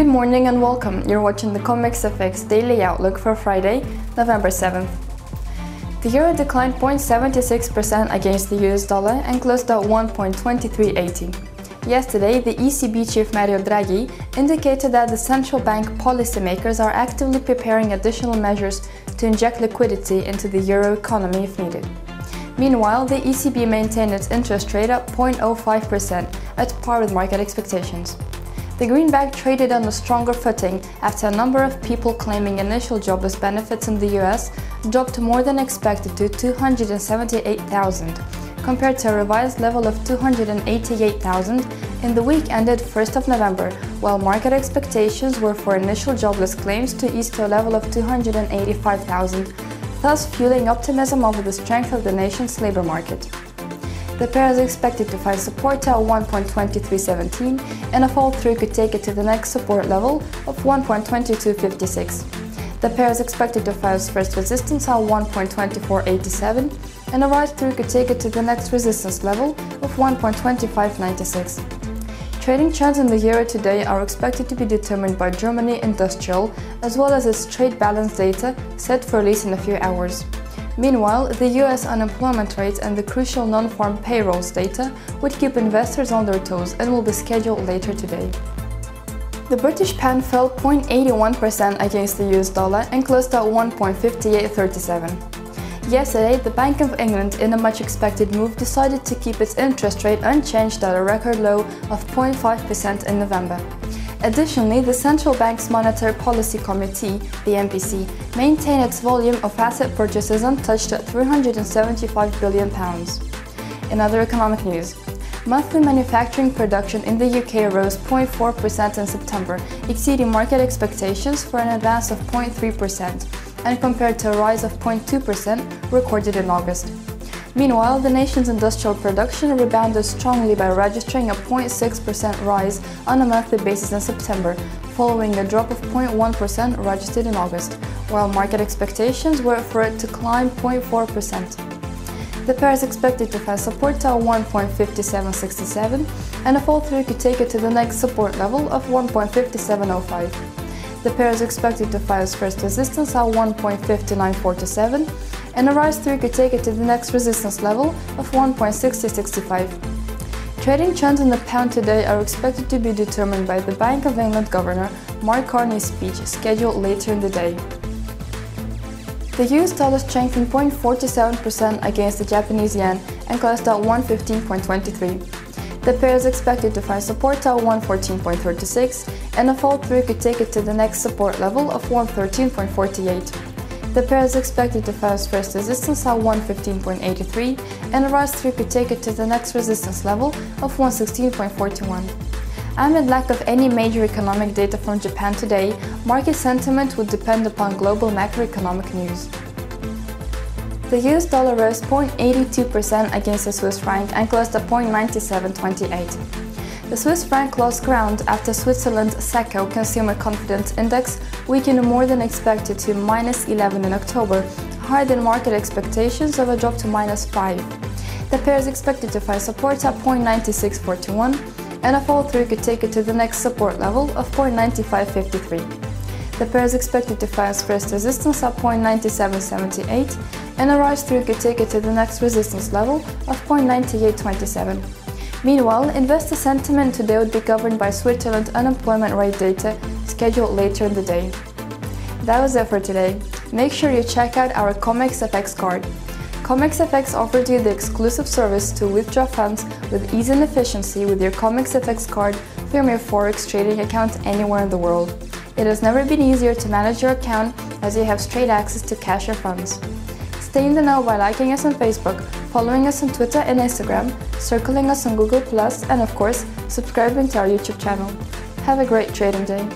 morning and welcome. You're watching the COMEXFX Daily Outlook for Friday, November 7th. The euro declined 0.76% against the US dollar and closed at 1.2380. Yesterday, the ECB chief Mario Draghi indicated that the central bank policymakers are actively preparing additional measures to inject liquidity into the euro economy if needed. Meanwhile, the ECB maintained its interest rate at 0.05%, at par with market expectations. The greenback traded on a stronger footing after a number of people claiming initial jobless benefits in the US dropped more than expected to 278,000, compared to a revised level of 288,000 in the week ended 1st of November, while market expectations were for initial jobless claims to ease to a level of 285,000, thus fueling optimism over the strength of the nation's labor market. The pair is expected to find support at 1.2317, and a fall-through could take it to the next support level of 1.2256. The pair is expected to find its first resistance at 1.2487, and a rise-through could take it to the next resistance level of 1.2596. Trading trends in the euro today are expected to be determined by Germany Industrial, as well as its trade balance data set for release in a few hours. Meanwhile, the US unemployment rate and the crucial non-farm payrolls data would keep investors on their toes and will be scheduled later today. The British pound fell 0.81% against the US dollar and closed at 1.5837. Yesterday, the Bank of England, in a much expected move, decided to keep its interest rate unchanged at a record low of 0.5% in November. Additionally, the Central Bank's Monetary Policy Committee, the MPC, maintained its volume of asset purchases untouched at £375 billion. In other economic news, monthly manufacturing production in the UK rose 0.4% in September, exceeding market expectations for an advance of 0.3%, and compared to a rise of 0.2% recorded in August. Meanwhile, the nation's industrial production rebounded strongly by registering a 0.6% rise on a monthly basis in September, following a drop of 0.1% registered in August, while market expectations were for it to climb 0.4%. The pair is expected to find support at 1.5767, and a fall-through could take it to the next support level of 1.5705. The pair is expected to find its first resistance at 1.5947, and a rise-through could take it to the next resistance level of 1.6065. Trading trends in the pound today are expected to be determined by the Bank of England Governor Mark Carney's speech scheduled later in the day. The US dollar strengthened 0.47% against the Japanese yen and closed at 115.23. The pair is expected to find support at 114.36, and a fall-through could take it to the next support level of 113.48. The pair is expected to find its first resistance at 115.83, and a rise-through could take it to the next resistance level of 116.41. Amid lack of any major economic data from Japan today, market sentiment would depend upon global macroeconomic news. The US dollar rose 0.82% against the Swiss franc and closed at 0.9728. The Swiss franc lost ground after Switzerland's SECO Consumer Confidence Index weakened more than expected to -11 in October, higher than market expectations of a drop to -5. The pair is expected to find support at 0.9641, and a fall-through could take it to the next support level of 0.9553. The pair is expected to find its first resistance at 0.9778, and a rise-through could take it to the next resistance level of 0.9827. Meanwhile, investor sentiment today would be governed by Switzerland's unemployment rate data scheduled later in the day. That was it for today. Make sure you check out our COMEXFX card. COMEXFX offers you the exclusive service to withdraw funds with ease and efficiency with your COMEXFX card from your Forex trading account anywhere in the world. It has never been easier to manage your account, as you have straight access to cash your funds. Stay in the know by liking us on Facebook, following us on Twitter and Instagram, circling us on Google+, and of course, subscribing to our YouTube channel. Have a great trading day!